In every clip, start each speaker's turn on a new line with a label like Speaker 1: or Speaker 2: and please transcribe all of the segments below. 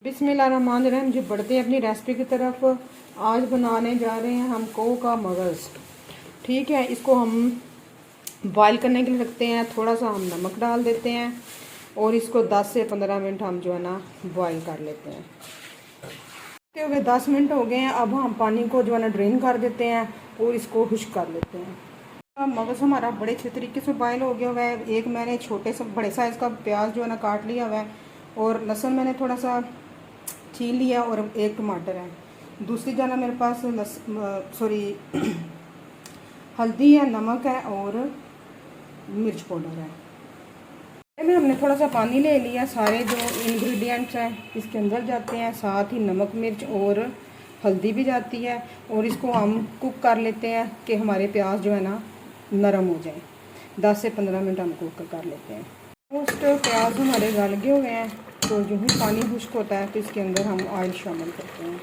Speaker 1: बिस्मिल्लाहिर्रहमानिर्रहीम जी, बढ़ते हैं अपनी रेसिपी की तरफ। आज बनाने जा रहे हैं हम कोह का मगज़। ठीक है, इसको हम बॉईल करने के लिए रखते हैं। थोड़ा सा हम नमक डाल देते हैं और इसको 10 से 15 मिनट हम जो है ना बॉईल कर लेते हैं। के हुए 10 मिनट हो गए हैं। अब हम पानी को जो है ना ड्रेन कर देते हैं और इसको खुश्क कर लेते हैं। मगज़ हमारा बड़े अच्छे तरीके से बॉयल हो गया हुआ है। एक मैंने छोटे से बड़े साइज़ का प्याज जो है ना काट लिया हुआ है और लहसुन मैंने थोड़ा सा छील लिया और एक टमाटर है। दूसरी जगह मेरे पास हल्दी है, नमक है और मिर्च पाउडर है। में हमने थोड़ा सा पानी ले लिया। सारे जो इंग्रेडिएंट्स हैं इसके अंदर जाते हैं, साथ ही नमक मिर्च और हल्दी भी जाती है और इसको हम कुक कर लेते हैं कि हमारे प्याज जो है ना नरम हो जाए। 10 से 15 मिनट हम कुक कर लेते हैं। मोस्ट प्याज हमारे गल गए हुए हैं, तो जो ही पानी खुश्क होता है तो इसके अंदर हम ऑयल शामिल करते हैं।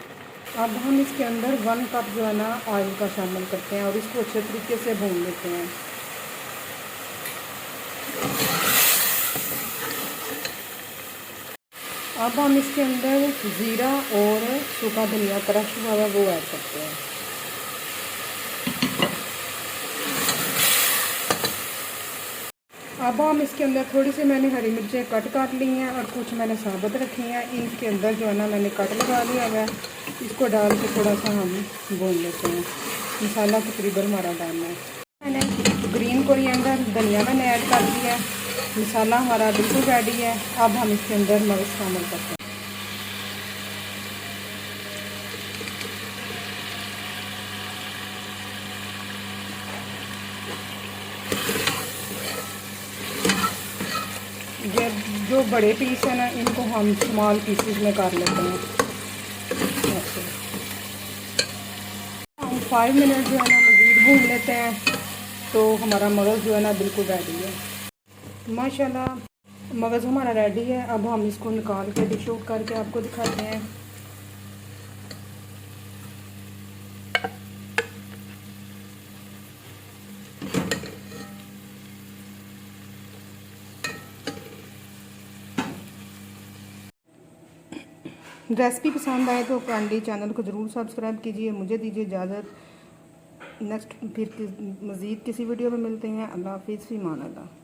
Speaker 1: अब हम इसके अंदर 1 कप जो है ना ऑयल का शामिल करते हैं और इसको अच्छे तरीके से भून लेते हैं। अब हम इसके अंदर ज़ीरा और सूखा धनिया क्रश हुआ है वो ऐड करते हैं। अब हम इसके अंदर थोड़ी सी मैंने हरी मिर्चें कट कर ली हैं और कुछ मैंने साबुत रखी हैं। इसके अंदर जो है ना मैंने कट लगा लिया है। इसको डाल के थोड़ा सा हम भून लेते हैं। मसाला तकरीबन हमारा डालना है। मैंने ग्रीन कोरिएंडर धनिया मैंने ऐड कर दिया है। मसाला हमारा बिल्कुल रेडी है। अब हम इसके अंदर मगज़ शामिल करते हैं। ये जो बड़े पीस है ना इनको हम स्मॉल पीसेस में कर लेते हैं ऐसे। हम 5 मिनट जो है ना मज़ीद भून लेते हैं तो हमारा मगज़ जो है ना बिल्कुल रेडी है। माशाल्लाह मगज़ हमारा रेडी है। अब हम इसको निकाल के डिश आउट करके आपको दिखाते हैं। रेसिपी पसंद आए तो काइंडली चैनल को ज़रूर सब्सक्राइब कीजिए। मुझे दीजिए इजाज़त। नेक्स्ट फिर मज़ीद किसी वीडियो में मिलते हैं। अल्लाह हाफ़िज़, फ़ी अमान अल्लाह।